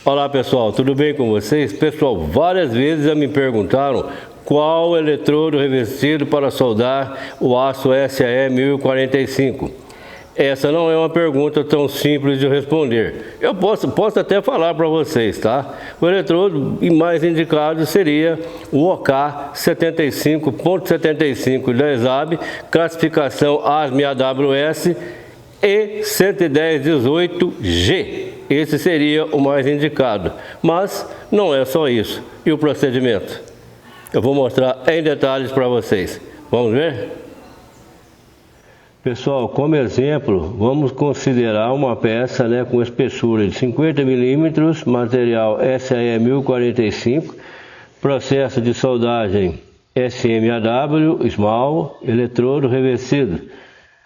Olá pessoal, tudo bem com vocês? Pessoal, várias vezes já me perguntaram qual eletrodo revestido para soldar o aço SAE 1045. Essa não é uma pergunta tão simples de responder. Eu posso até falar para vocês, tá? O eletrodo mais indicado seria o OK 75.75 da ESAB, classificação ASME-AWS e 11018G. Esse seria o mais indicado, mas não é só isso. E o procedimento? Eu vou mostrar em detalhes para vocês. Vamos ver? Pessoal, como exemplo, vamos considerar uma peça com espessura de 50 mm, material SAE 1045, processo de soldagem SMAW, small, eletrodo revestido.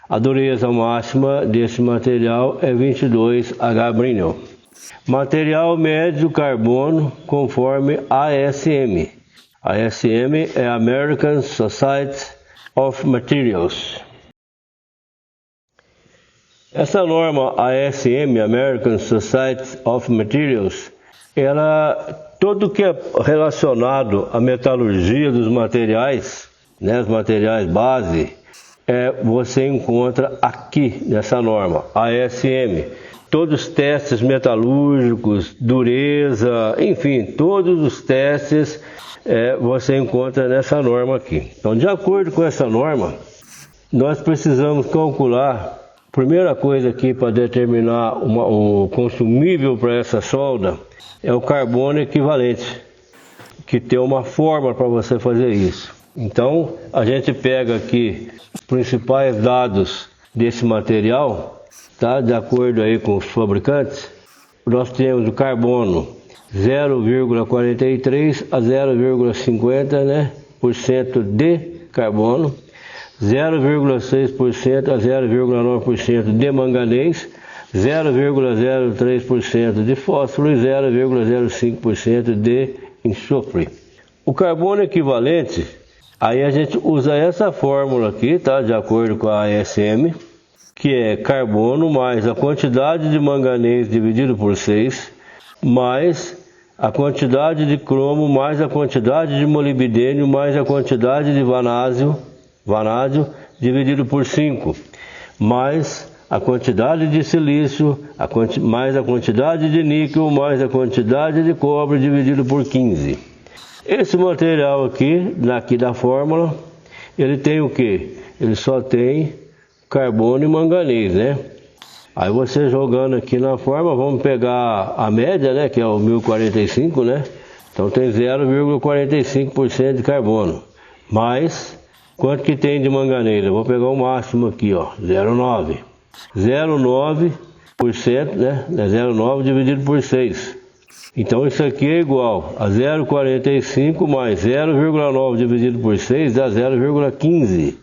A dureza máxima desse material é 22H brilho. Material médio carbono conforme ASM. ASM é American Society of Materials. Essa norma ASM, American Society of Materials, tudo que é relacionado à metalurgia dos materiais, os materiais base, você encontra aqui nessa norma, ASM. Todos os testes metalúrgicos, dureza, enfim, todos os testes você encontra nessa norma aqui. Então, de acordo com essa norma, nós precisamos calcular, primeira coisa aqui para determinar o consumível para essa solda, é o carbono equivalente, que tem uma forma para você fazer isso. Então, a gente pega aqui os principais dados desse material, tá? De acordo aí com os fabricantes, nós temos o carbono 0,43 a 0,50% de carbono, 0,6% a 0,9% de manganês, 0,03% de fósforo e 0,05% de enxofre. O carbono equivalente, aí a gente usa essa fórmula aqui, tá? De acordo com a ASM, que é carbono mais a quantidade de manganês dividido por 6, mais a quantidade de cromo, mais a quantidade de molibdênio, mais a quantidade de vanádio dividido por 5, mais a quantidade de silício, mais a quantidade de níquel, mais a quantidade de cobre dividido por 15. Esse material aqui da fórmula, ele tem o que? Ele só tem carbono e manganês, Aí você jogando aqui na fórmula, vamos pegar a média, que é o 1045, Então tem 0,45% de carbono. Mais, quanto que tem de manganês? Eu vou pegar o máximo aqui, 0,9. 0,9%, 0,9 dividido por 6. Então isso aqui é igual a 0,45 mais 0,9 dividido por 6 dá 0,15,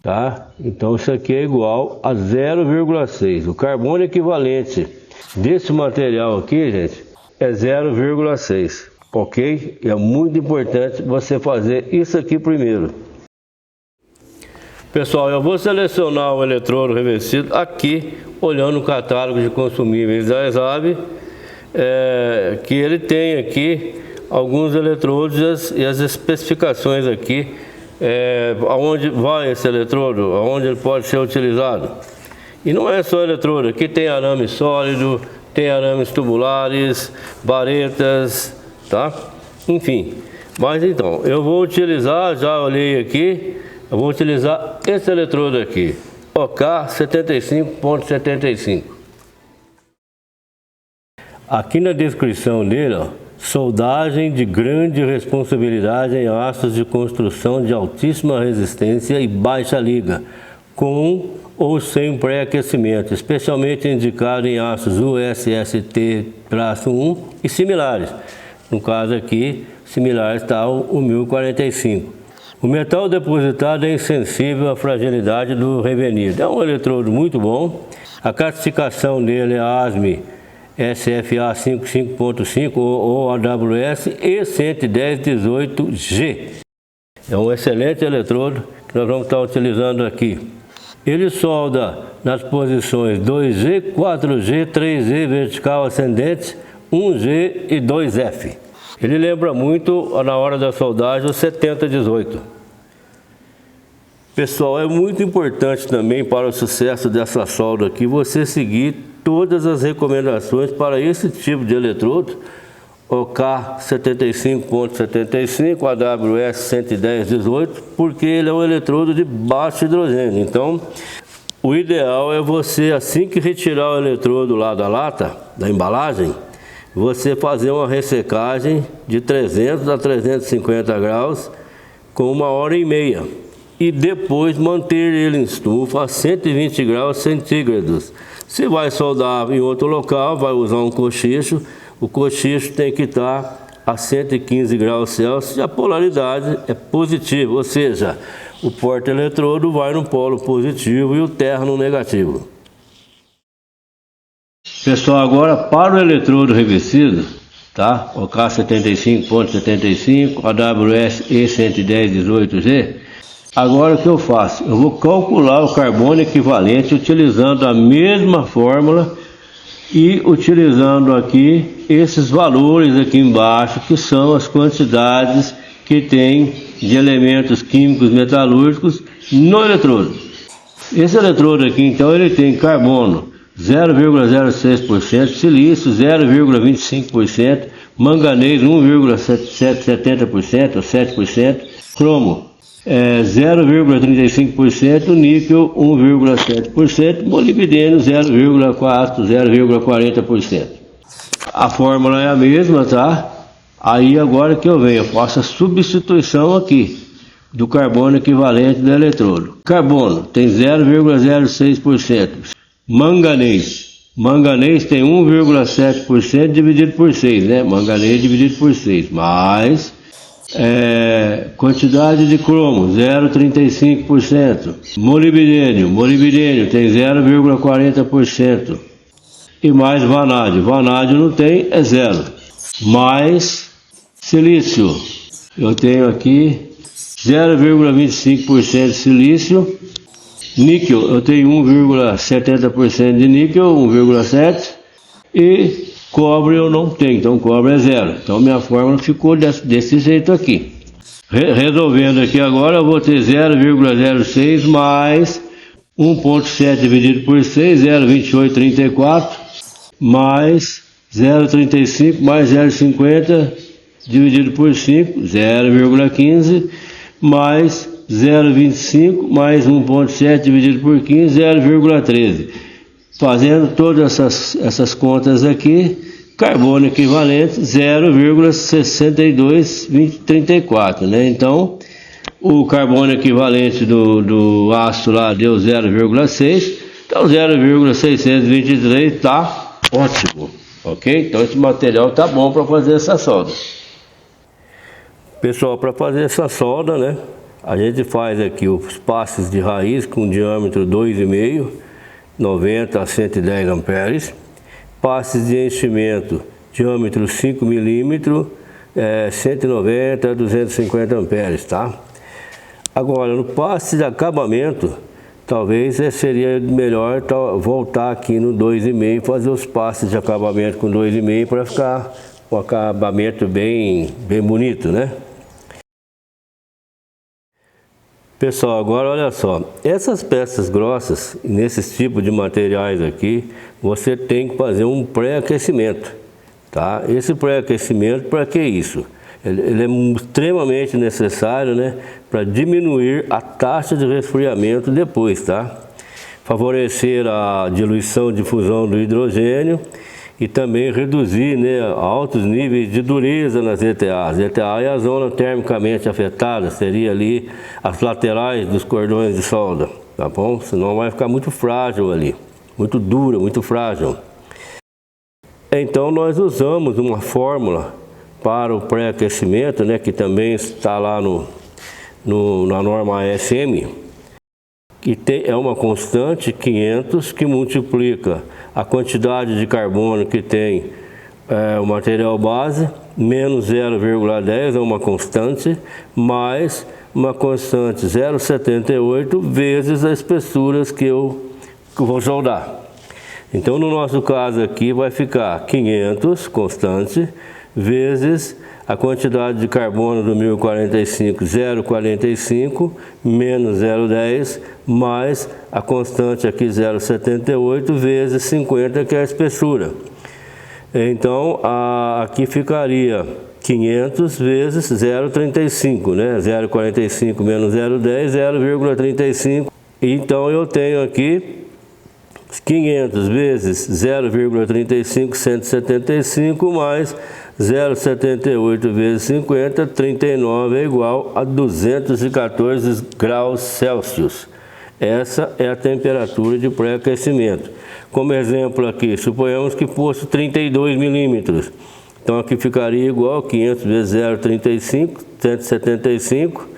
tá? Então isso aqui é igual a 0,6. O carbono equivalente desse material aqui, gente, é 0,6, ok? E é muito importante você fazer isso aqui primeiro. Pessoal, eu vou selecionar o eletrodo revestido aqui, olhando o catálogo de consumíveis da ESAB, que ele tem aqui alguns eletrodos e as especificações aqui, aonde vai esse eletrodo, aonde ele pode ser utilizado. E não é só eletrodo, aqui tem arame sólido, tem arames tubulares, varetas, tá? Enfim, mas então, eu vou utilizar, já olhei aqui, eu vou utilizar esse eletrodo aqui, OK 75.75. Aqui na descrição dele, soldagem de grande responsabilidade em aços de construção de altíssima resistência e baixa liga, com ou sem pré-aquecimento, especialmente indicado em aços USST-1 e similares. No caso aqui, similar está o 1045. O metal depositado é insensível à fragilidade do revenido. É um eletrodo muito bom. A classificação dele é ASME SFA 55.5 ou AWS e 11018G. É um excelente eletrodo que nós vamos estar utilizando aqui. Ele solda nas posições 2G, 4G, 3G vertical ascendente 1G e 2F. Ele lembra muito, na hora da soldagem, o 7018. Pessoal, é muito importante também para o sucesso dessa solda aqui você seguir todas as recomendações para esse tipo de eletrodo, o K75.75, AWS 11018, porque ele é um eletrodo de baixo hidrogênio. Então, o ideal é você, assim que retirar o eletrodo lá da lata, da embalagem, você fazer uma ressecagem de 300 a 350 graus com 1h30 e depois manter ele em estufa a 120 graus centígrados. Se vai soldar em outro local, vai usar um cochicho, o cochicho tem que estar a 115 graus Celsius e a polaridade é positiva, ou seja, o porta-eletrodo vai no polo positivo e o terra no negativo. Pessoal, agora para o eletrodo revestido, tá? O K75.75, AWS E11018G. Agora o que eu faço? Eu vou calcular o carbono equivalente utilizando a mesma fórmula e utilizando aqui esses valores aqui embaixo, que são as quantidades que tem de elementos químicos metalúrgicos no eletrodo. Esse eletrodo aqui, então, ele tem carbono 0,06%, silício 0,25%, manganês 1,70% ou 7%, cromo 0,35%, níquel 1,7%, molibdênio 0,40%. A fórmula é a mesma, tá? Aí agora que eu venho, eu faço a substituição aqui do carbono equivalente do eletrodo. Carbono tem 0,06%. Manganês tem 1,7% dividido por 6, né? Manganês dividido por 6, mais quantidade de cromo, 0,35%. Molibdênio tem 0,40%. E mais vanádio. Vanádio não tem, é 0. Mais silício. Eu tenho aqui 0,25% de silício. Níquel, eu tenho 1,70% de níquel, 1,7%. E cobre eu não tenho, então cobre é 0. Então minha fórmula ficou desse jeito aqui. Resolvendo aqui agora, eu vou ter 0,06 mais 1,7 dividido por 6, 0,2834, mais 0,35 mais 0,50 dividido por 5, 0,15, mais 0,25 mais 1,7 dividido por 15, 0,13. Fazendo todas essas contas aqui, carbono equivalente 0,6234, né? Então, o carbono equivalente do ácido lá deu 0,6, então 0,623 está ótimo, ok? Então esse material está bom para fazer essa solda. Pessoal, para fazer essa solda, né, a gente faz aqui os passes de raiz com diâmetro 2,5, 90 a 110 amperes, passes de enchimento, diâmetro 5 milímetros, 190 a 250 amperes, tá? Agora, no passe de acabamento, talvez seria melhor voltar aqui no 2,5 e fazer os passes de acabamento com 2,5 para ficar um acabamento bem bonito, né? Pessoal, agora olha só, essas peças grossas, nesses tipos de materiais aqui, você tem que fazer um pré-aquecimento, tá? Esse pré-aquecimento, para que isso? Ele é extremamente necessário, né, para diminuir a taxa de resfriamento depois, tá? Favorecer a diluição de fusão do hidrogênio e também reduzir, né, altos níveis de dureza nas ETAs. ETA é a zona termicamente afetada, seria ali as laterais dos cordões de solda, tá bom? Senão vai ficar muito frágil ali, muito dura, muito frágil. Então nós usamos uma fórmula para o pré-aquecimento, né, que também está lá na norma ASM, que é uma constante 500 que multiplica a quantidade de carbono que tem o material base, menos 0,10 é uma constante, mais uma constante 0,78 vezes as espessuras que eu vou soldar. Então, no nosso caso aqui, vai ficar 500 constante vezes a quantidade de carbono do 1045, 0,45, menos 0,10, mais a constante aqui, 0,78, vezes 50, que é a espessura. Então, aqui ficaria 500 vezes 0,35, né? 0,45 menos 0,10, 0,35. Então, eu tenho aqui 500 vezes 0,35, 175, mais 0,78 vezes 50, 39 é igual a 214 graus Celsius. Essa é a temperatura de pré-aquecimento. Como exemplo aqui, suponhamos que fosse 32 milímetros. Então aqui ficaria igual 500 vezes 0,35, 175.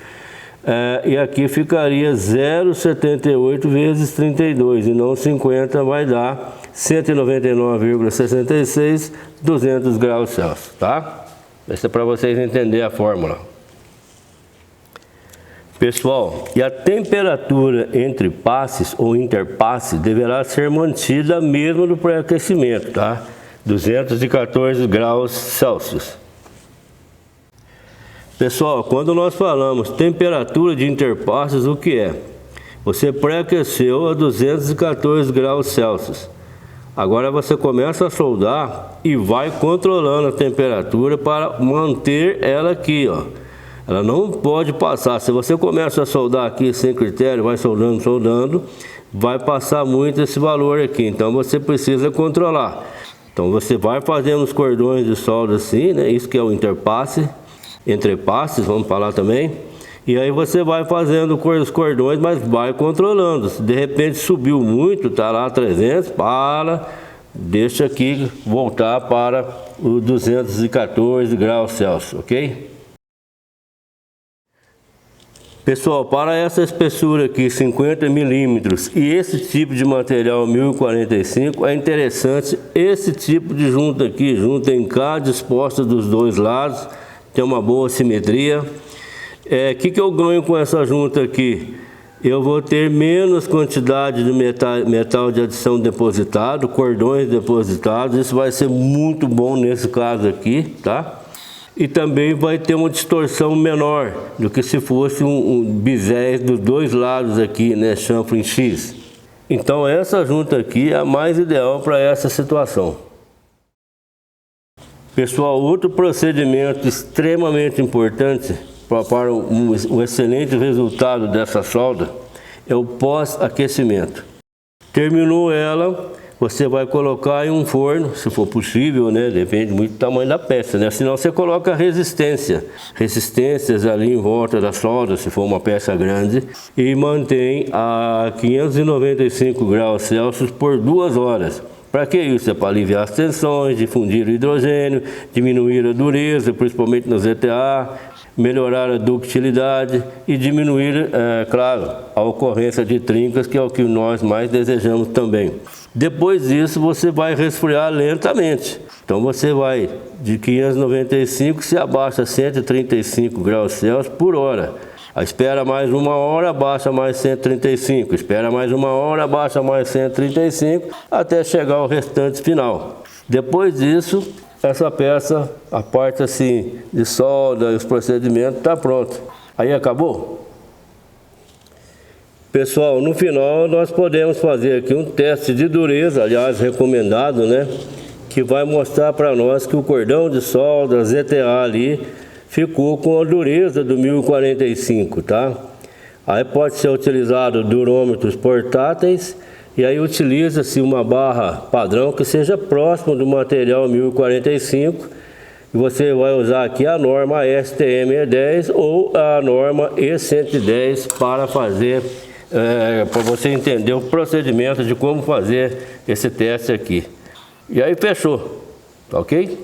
E aqui ficaria 0,78 vezes 32, e não 50, vai dar 199,66, 200 graus Celsius, tá? Isso é para vocês entenderem a fórmula. Pessoal, e a temperatura entre passes ou interpasses deverá ser mantida mesmo no pré-aquecimento, tá? 214 graus Celsius. Pessoal, quando nós falamos temperatura de interpasses, o que é? Você pré-aqueceu a 214 graus Celsius. Agora você começa a soldar e vai controlando a temperatura para manter ela aqui, ó. Ela não pode passar. Se você começa a soldar aqui sem critério, vai soldando, vai passar muito esse valor aqui. Então você precisa controlar. Então você vai fazendo os cordões de solda assim, né? Isso que é o interpasse, entrepasses, vamos falar também. E aí você vai fazendo os cordões, mas vai controlando. Se de repente subiu muito, tá lá 300, deixa aqui voltar para os 214 graus Celsius, ok? Pessoal, para essa espessura aqui, 50 milímetros, e esse tipo de material 1045, é interessante esse tipo de junta aqui, junta em K disposta dos dois lados, tem uma boa simetria. O que eu ganho com essa junta aqui? Eu vou ter menos quantidade de metal de adição depositado, cordões depositados, isso vai ser muito bom nesse caso aqui, tá? E também vai ter uma distorção menor do que se fosse um bisés dos dois lados aqui, né, chanfre X. Então essa junta aqui é a mais ideal para essa situação. Pessoal, outro procedimento extremamente importante para um excelente resultado dessa solda é o pós-aquecimento. Terminou ela, você vai colocar em um forno, se for possível, né? Depende muito do tamanho da peça, né? Senão você coloca resistências ali em volta da solda, se for uma peça grande, e mantém a 595 graus Celsius por 2 horas. Para que isso? É para aliviar as tensões, difundir o hidrogênio, diminuir a dureza, principalmente no ZTA, melhorar a ductilidade e diminuir, claro, a ocorrência de trincas, que é o que nós mais desejamos também. Depois disso, você vai resfriar lentamente. Então você vai de 595, se abaixa a 135 graus Celsius por hora. Espera mais 1 hora, abaixa mais 135. Espera mais 1 hora, abaixa mais 135, até chegar ao restante final. Depois disso, essa peça, a parte assim de solda e os procedimentos, está pronto. Aí acabou? Pessoal, no final nós podemos fazer aqui um teste de dureza, aliás recomendado, né? Que vai mostrar para nós que o cordão de solda ZTA ali ficou com a dureza do 1045, tá? Aí pode ser utilizado durômetros portáteis, e aí utiliza-se uma barra padrão que seja próximo do material 1045, e você vai usar aqui a norma STM-E10 ou a norma E110 para fazer, para você entender o procedimento de como fazer esse teste aqui. E aí fechou, tá ok?